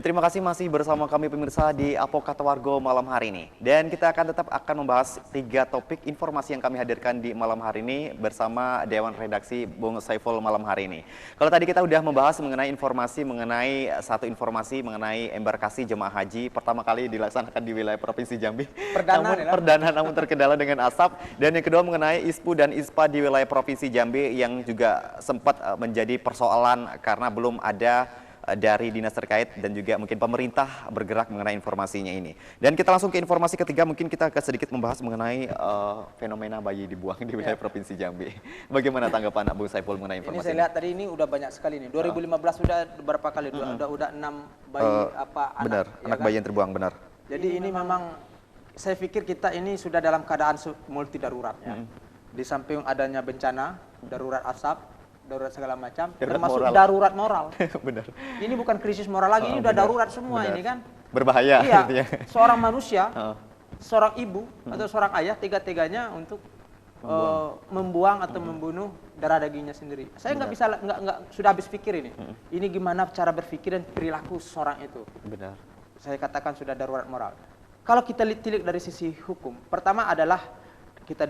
terima kasih masih bersama kami pemirsa di Apokat Wargo malam hari ini. Dan kita akan membahas 3 topik informasi yang kami hadirkan di malam hari ini bersama Dewan Redaksi Bung Saiful malam hari ini. Kalau tadi kita sudah membahas mengenai satu informasi mengenai embarkasi jemaah haji pertama kali dilaksanakan di wilayah Provinsi Jambi. Perdana namun terkendala dengan asap. Dan yang kedua mengenai ISPU dan ISPA di wilayah Provinsi Jambi yang juga sempat menjadi persoalan karena belum ada dari dinas terkait dan juga mungkin pemerintah bergerak mengenai informasinya ini. Dan kita langsung ke informasi ketiga, mungkin kita akan sedikit membahas mengenai fenomena bayi dibuang di wilayah Provinsi Jambi. Bagaimana tanggapan Bung Saiful mengenai informasi ini? Saya lihat tadi ini udah banyak sekali nih. 2015 sudah berapa kali? Udah 6 bayi benar, anak bayi yang terbuang, benar. Jadi ini memang saya pikir kita ini sudah dalam keadaan multi darurat ya. Di samping adanya bencana, darurat asap, darurat segala macam, termasuk darurat moral. Benar. Ini bukan krisis moral lagi, ini udah darurat semua ini kan. Berbahaya. Iya, seorang manusia, seorang ibu atau seorang ayah tega-teganya untuk membuang atau membunuh darah dagingnya sendiri. Saya nggak bisa, sudah habis pikir ini. Ini gimana cara berpikir dan perilaku seorang itu. Benar. Saya katakan sudah darurat moral. Kalau kita tilik dari sisi hukum, pertama adalah kita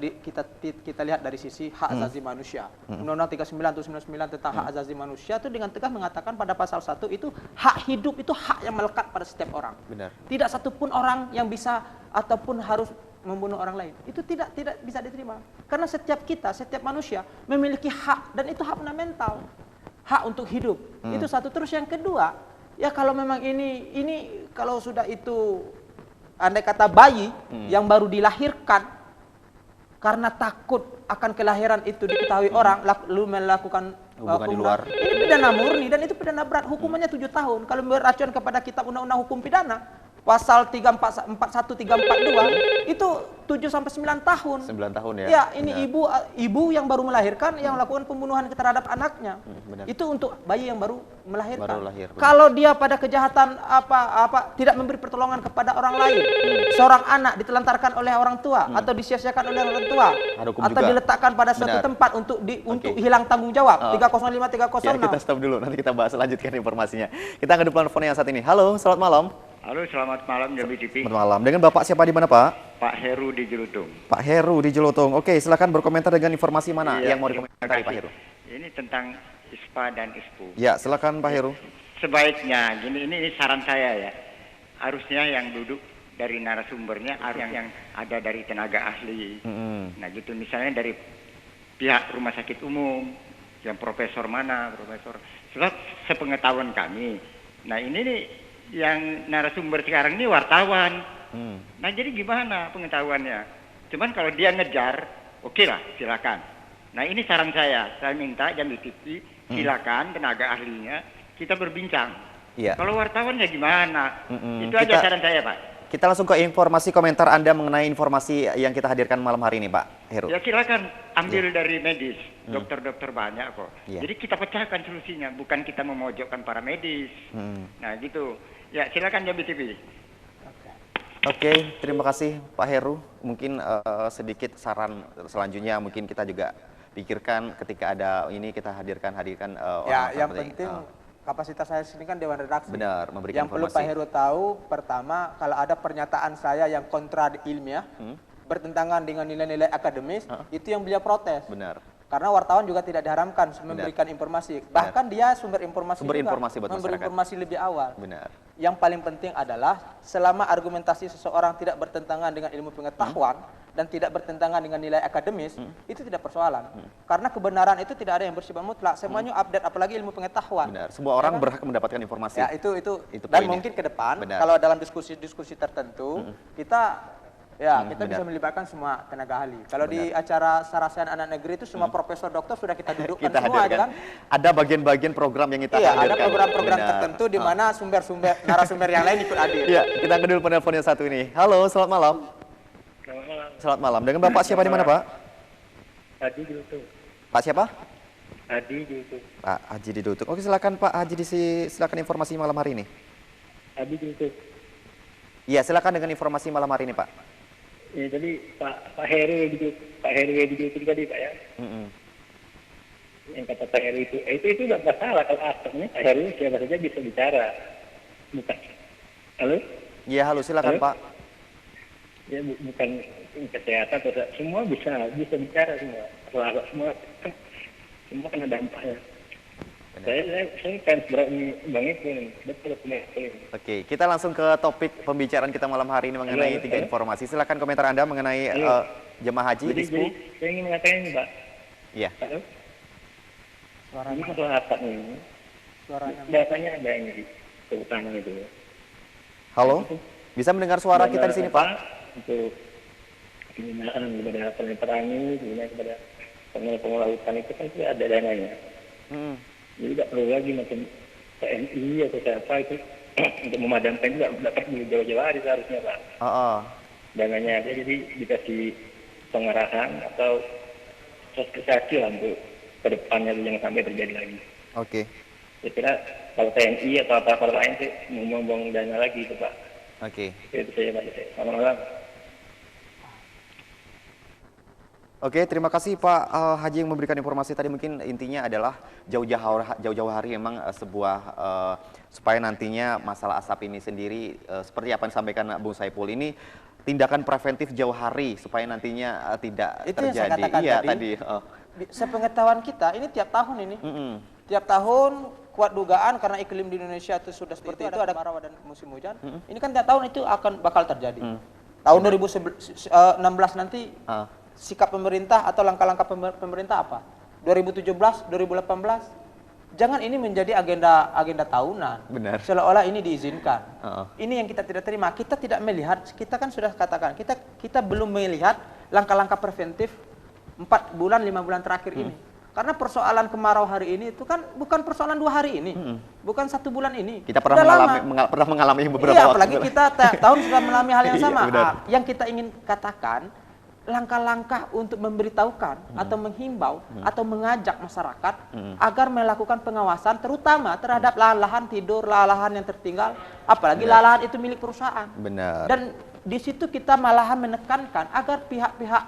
lihat dari sisi hak asasi manusia. Undang-Undang 39 atau 99 tentang hak asasi manusia itu dengan tegas mengatakan pada pasal 1 itu hak hidup itu hak yang melekat pada setiap orang. Benar. Tidak satupun orang yang bisa ataupun harus membunuh orang lain. Itu tidak bisa diterima. Karena setiap manusia memiliki hak dan itu hak fundamental. Hak untuk hidup. Itu satu. Terus yang kedua, ya kalau memang ini kalau sudah itu andai kata bayi yang baru dilahirkan karena takut akan kelahiran itu diketahui orang, lalu melakukan hubungan di luar. Ini pidana murni dan itu pidana berat, hukumannya 7 tahun. Kalau beracuan kepada kitab undang-undang hukum pidana, pasal 341 342 itu 7 sampai 9 tahun. 9 tahun ya. Ya, ini ibu yang baru melahirkan yang melakukan pembunuhan terhadap anaknya. Itu untuk bayi yang baru melahirkan. Kalau dia pada kejahatan tidak memberi pertolongan kepada orang lain, seorang anak ditelantarkan oleh orang tua atau disia-siakan oleh orang tua atau diletakkan pada suatu tempat untuk hilang tanggung jawab. 305 306. Ya, kita stop dulu, nanti kita bahas lanjutkan informasinya. Kita akan telepon yang saat ini. Halo, selamat malam. Halo, selamat malam Jambi TV. Selamat malam. Dengan Bapak siapa di mana, Pak? Pak Heru di Jelutung. Pak Heru di Jelutung. Oke, silakan berkomentar dengan informasi mana yang mau dikomentari, Pak Heru. Ini tentang ISPA dan ISPU. Ya, silakan Pak Heru. Sebaiknya, ini saran saya ya. Harusnya yang duduk dari narasumbernya yang ada dari tenaga ahli. Nah, gitu misalnya dari pihak rumah sakit umum, yang profesor mana, profesor. Sepengetahuan kami. Nah, ini nih yang narasumber sekarang ini wartawan. Nah, jadi gimana pengetahuannya? Cuman kalau dia ngejar, oke lah, silakan. Nah, ini saran saya minta Jambi TV, silakan tenaga ahlinya kita berbincang. Iya. Kalau wartawannya gimana? Itu aja saran saya, Pak. Kita langsung ke informasi komentar Anda mengenai informasi yang kita hadirkan malam hari ini, Pak Heru. Ya, silakan ambil dari medis. Dokter-dokter banyak kok. Jadi kita pecahkan solusinya, bukan kita memojokkan para medis. Nah, gitu. Ya, silakan Jambi TV. Oke, terima kasih Pak Heru. Mungkin sedikit saran selanjutnya mungkin kita juga pikirkan ketika ada ini kita hadirkan orang yang penting kapasitas saya sini kan Dewan Redaksi. Benar, memberikan yang informasi. Perlu Pak Heru tahu, pertama kalau ada pernyataan saya yang kontra ilmiah, bertentangan dengan nilai-nilai akademis, itu yang beliau protes. Benar. Karena wartawan juga tidak diharamkan memberikan informasi. Bahkan dia sumber informasi memberi informasi lebih awal. Benar. Yang paling penting adalah selama argumentasi seseorang tidak bertentangan dengan ilmu pengetahuan dan tidak bertentangan dengan nilai akademis, itu tidak persoalan. Karena kebenaran itu tidak ada yang bersifat mutlak. Semuanya update, apalagi ilmu pengetahuan. Benar. Semua orang berhak mendapatkan informasi. Ya, itu dan mungkin ke depan kalau dalam diskusi-diskusi tertentu kita bisa melibatkan semua tenaga ahli. Kalau di acara Sarasen Anak Negeri itu semua profesor dokter sudah kita dudukkan semua kan. Ada bagian-bagian program yang kita hadirkan. Ada program-program tertentu di mana narasumber yang lain ikut hadir. Iya, kita angkat dulu penelpon yang satu ini. Halo, selamat malam. Selamat malam. Selamat malam. Dengan Bapak siapa di mana, Pak? Haji di Jelutung. Pak siapa? Haji di Jelutung. Pak Haji di Jelutung. Oke, silakan Pak Haji silakan informasi malam hari ini. Haji di Jelutung. Iya, silakan dengan informasi malam hari ini, Pak. Ya, jadi Pak Heru di Jelutung tadi, Pak ya. Yang kata Pak Heru itu nggak masalah kalau asapnya Pak Heru siapa saja bisa bicara. bukan. Halo? Iya, halo, silakan Halo? Pak. Ya bukan kesehatan atau semua bisa bicara semua. Kalau semua semua kena dampaknya. Saya kan berat Bang Ipin, betul Bang Ipin. Oke, kita langsung ke topik pembicaraan kita malam hari ini mengenai Halo, 3 halo. informasi. Silakan komentar Anda mengenai Halo. jemaah haji, Jadi Ispu. saya ingin mengatakan ini, Pak. Iya. Halo? Suaranya, Ini masalah apa ini? suaranya. Datanya ada yang di kehutanan itu. Halo, bisa mendengar suara kita di sini, Pak? Untuk pembinaan kepada petani, pembinaan kepada pengelola hutan itu kan sudah ada dananya. Hmm. Jadi tidak perlu lagi macam TNI atau siapa itu untuk memadamkan juga dapat di jauh-jauh hari seharusnya, Pak. Oh. Dananya aja jadi dikasih pengarahan atau sosialisasi lah untuk ke depannya jangan sampai terjadi lagi. Oke. Saya kira kalau TNI atau apa lain sih membuang dana lagi itu, Pak. Oke. Itu saja, Pak. Selamat malam. Oke, terima kasih Pak Haji yang memberikan informasi tadi. Mungkin intinya adalah jauh-jauh hari memang sebuah supaya nantinya masalah asap ini sendiri seperti apa yang disampaikan Bung Saiful ini tindakan preventif jauh hari supaya nantinya tidak Itu yang saya terjadi. katakan Iya tadi. Sepengetahuan kita ini tiap tahun ini, tiap tahun kuat dugaan karena iklim di Indonesia itu sudah seperti itu, ada kemarau dan musim hujan. Ini kan tiap tahun itu akan bakal terjadi. Tahun 2016 nanti sikap pemerintah atau langkah-langkah pemerintah apa? 2017, 2018. Jangan ini menjadi agenda tahunan. Benar. Seolah-olah ini diizinkan. Ini yang kita tidak terima. Kita tidak melihat, kita kan sudah katakan, kita belum melihat langkah-langkah preventif 4 bulan, 5 bulan terakhir ini. Karena persoalan kemarau hari ini itu kan bukan persoalan 2 hari ini. Bukan 1 bulan ini. Kita pernah mengalami beberapa iya, waktu. apalagi kita tahun sudah mengalami hal yang Iya, sama. benar. Yang kita ingin katakan, langkah-langkah untuk memberitahukan atau menghimbau atau mengajak masyarakat agar melakukan pengawasan terutama terhadap lahan-lahan tidur, lahan-lahan yang tertinggal, apalagi lahan itu milik perusahaan. Benar. Dan di situ kita malahan menekankan agar pihak-pihak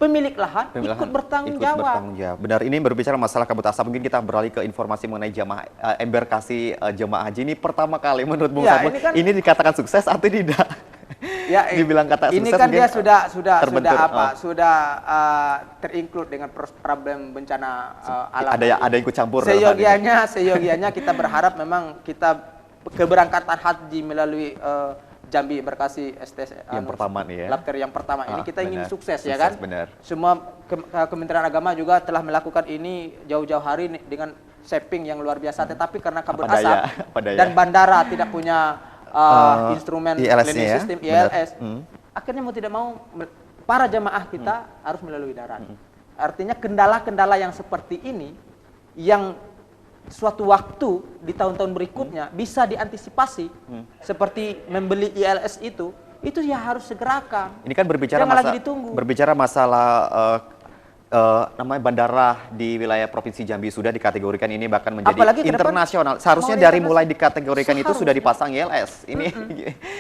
pemilik lahan ikut bertanggung jawab. Benar, ini berbicara masalah kabut asap, mungkin kita beralih ke informasi mengenai jamaah embarkasi jemaah haji ini pertama kali menurut Bung Ya, Saiful, ini ini kan- dikatakan sukses atau tidak? Ya, Dibilang kata ini sukses kan mungkin dia sudah terbentur. sudah terinclude dengan problem bencana alam. Ada ikut campur dalam hal ini. Seyogianya kita berharap memang kita keberangkatan haji melalui Jambi Embarkasi STS Yang pertama nih ya. Labker yang pertama ini kita ingin benar. sukses ya Sukses, kan. benar. Semua Kementerian Agama juga telah melakukan ini jauh-jauh hari dengan shaping yang luar biasa, tetapi karena kabut Apa daya, asap apa daya. dan bandara tidak punya instrumen ILS-nya landing ya, system benar. ILS, akhirnya mau tidak mau para jemaah kita harus melalui darat. Artinya kendala-kendala yang seperti ini yang suatu waktu di tahun-tahun berikutnya bisa diantisipasi seperti membeli ILS itu ya harus segerakan. Ini kan berbicara Jangan lagi ditunggu. berbicara masalah namanya bandara di wilayah Provinsi Jambi sudah dikategorikan ini bahkan menjadi Apalagi ke depan internasional. Seharusnya mau dari internasional. mulai dikategorikan itu sudah Seharusnya. dipasang ILS.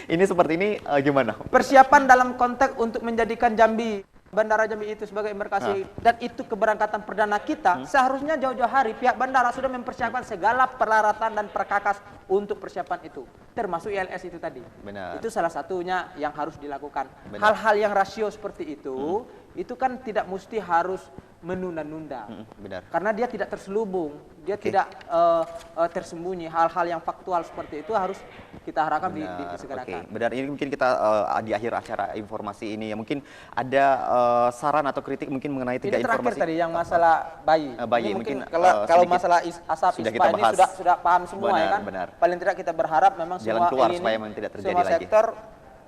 Ini seperti ini gimana? Persiapan dalam konteks untuk menjadikan Jambi, Bandara Jambi itu sebagai embarkasi dan itu keberangkatan perdana kita, seharusnya jauh-jauh hari pihak bandara sudah mempersiapkan segala peralatan dan perkakas untuk persiapan itu, termasuk ILS itu tadi. Benar. Itu salah satunya yang harus dilakukan. Benar. Hal-hal yang rasio seperti itu kan tidak mesti harus menunda-nunda. Benar. Karena dia tidak terselubung, dia tidak tersembunyi. Hal-hal yang faktual seperti itu harus kita harapkan disegerakan. Benar, ini mungkin kita di akhir acara informasi ini ya mungkin ada saran atau kritik mungkin mengenai 3 Ini terakhir informasi tadi yang masalah bayi. bayi, Ini mungkin mungkin, kalau sedikit masalah asap sudah ISPA kita ini bahas. sudah paham semua Benar, ya kan. benar. Paling tidak kita berharap memang Jalan semua keluar ini supaya memang tidak terjadi semua lagi. sektor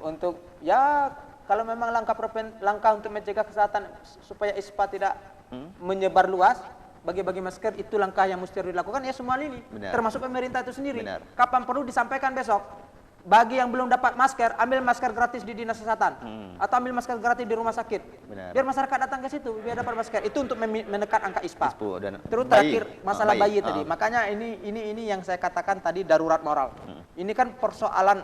untuk ya kalau memang langkah untuk mencegah kesehatan supaya ISPA tidak menyebar luas. Bagi-bagi masker itu langkah yang mesti dilakukan ya semua lini, Benar. termasuk pemerintah itu sendiri. Benar. Kapan perlu disampaikan besok. Bagi yang belum dapat masker, ambil masker gratis di dinas kesehatan atau ambil masker gratis di rumah sakit. Benar. Biar masyarakat datang ke situ, biar dapat masker. Itu untuk menekan angka ISPA. ISPA dan Terus bayi. terakhir masalah bayi, Bayi. tadi. Makanya ini yang saya katakan tadi darurat moral. Ini kan persoalan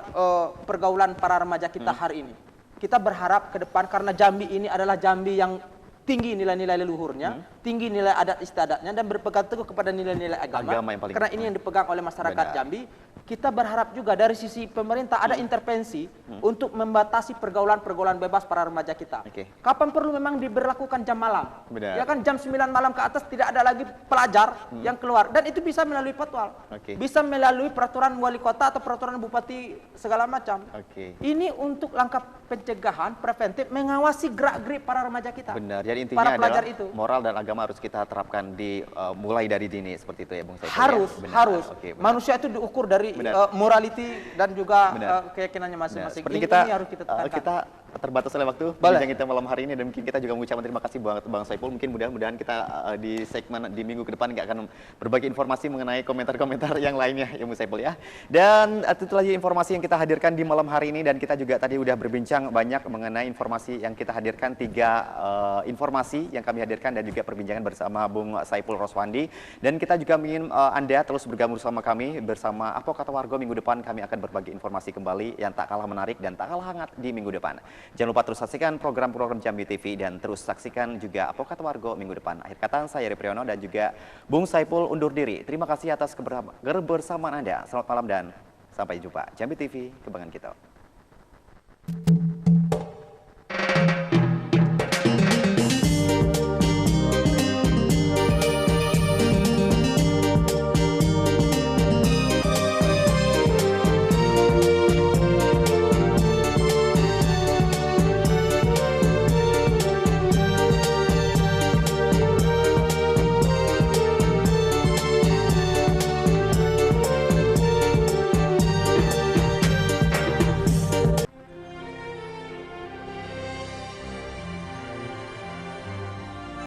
pergaulan para remaja kita hari ini. Kita berharap ke depan karena Jambi ini adalah Jambi yang tinggi nilai-nilai leluhurnya. tinggi nilai adat istiadatnya dan berpegang teguh kepada nilai-nilai agama. Agama yang paling Karena ini yang dipegang oleh masyarakat Benar. Jambi. Kita berharap juga dari sisi pemerintah ada intervensi untuk membatasi pergaulan-pergaulan bebas para remaja kita. Oke. Kapan perlu memang diberlakukan jam malam. Benar. Ya kan jam 9 malam ke atas tidak ada lagi pelajar yang keluar, dan itu bisa melalui patwal. Oke. Bisa melalui peraturan wali kota atau peraturan bupati segala macam. Oke. Ini untuk langkah pencegahan preventif, mengawasi gerak-gerik para remaja kita. Benar. Jadi intinya para adalah pelajar itu. moral dan agama harus kita terapkan di mulai dari dini seperti itu ya Bung Saiful. Harus, ya? Benar. harus. Oke, benar. Manusia itu diukur dari Benar. morality dan juga Benar. keyakinannya Nah, masing-masing. seperti Ini kita, harus kita tekankan. kita terbatas oleh waktu Boleh. bincang kita malam hari ini, dan mungkin kita juga mengucapkan terima kasih buat Bang Saiful. Mungkin mudah-mudahan kita di segmen di minggu ke depan akan berbagi informasi mengenai komentar-komentar yang lainnya ya Bung Saiful ya. Dan itu lagi informasi yang kita hadirkan di malam hari ini, dan kita juga tadi udah berbincang banyak mengenai informasi yang kita hadirkan, 3 informasi yang kami hadirkan dan juga perbincangan bersama Bung Saiful Roswandi. Dan kita juga ingin Anda terus bergabung bersama kami bersama Apokata Wargo. Minggu depan kami akan berbagi informasi kembali yang tak kalah menarik dan tak kalah hangat di minggu depan. Jangan lupa terus saksikan program-program Jambi TV dan terus saksikan juga Apokata Wargo minggu depan. Akhir kata saya Ripriyono dan juga Bung Saiful undur diri. Terima kasih atas kebersamaan Anda. Selamat malam dan sampai jumpa. Jambi TV, kebanggaan kita.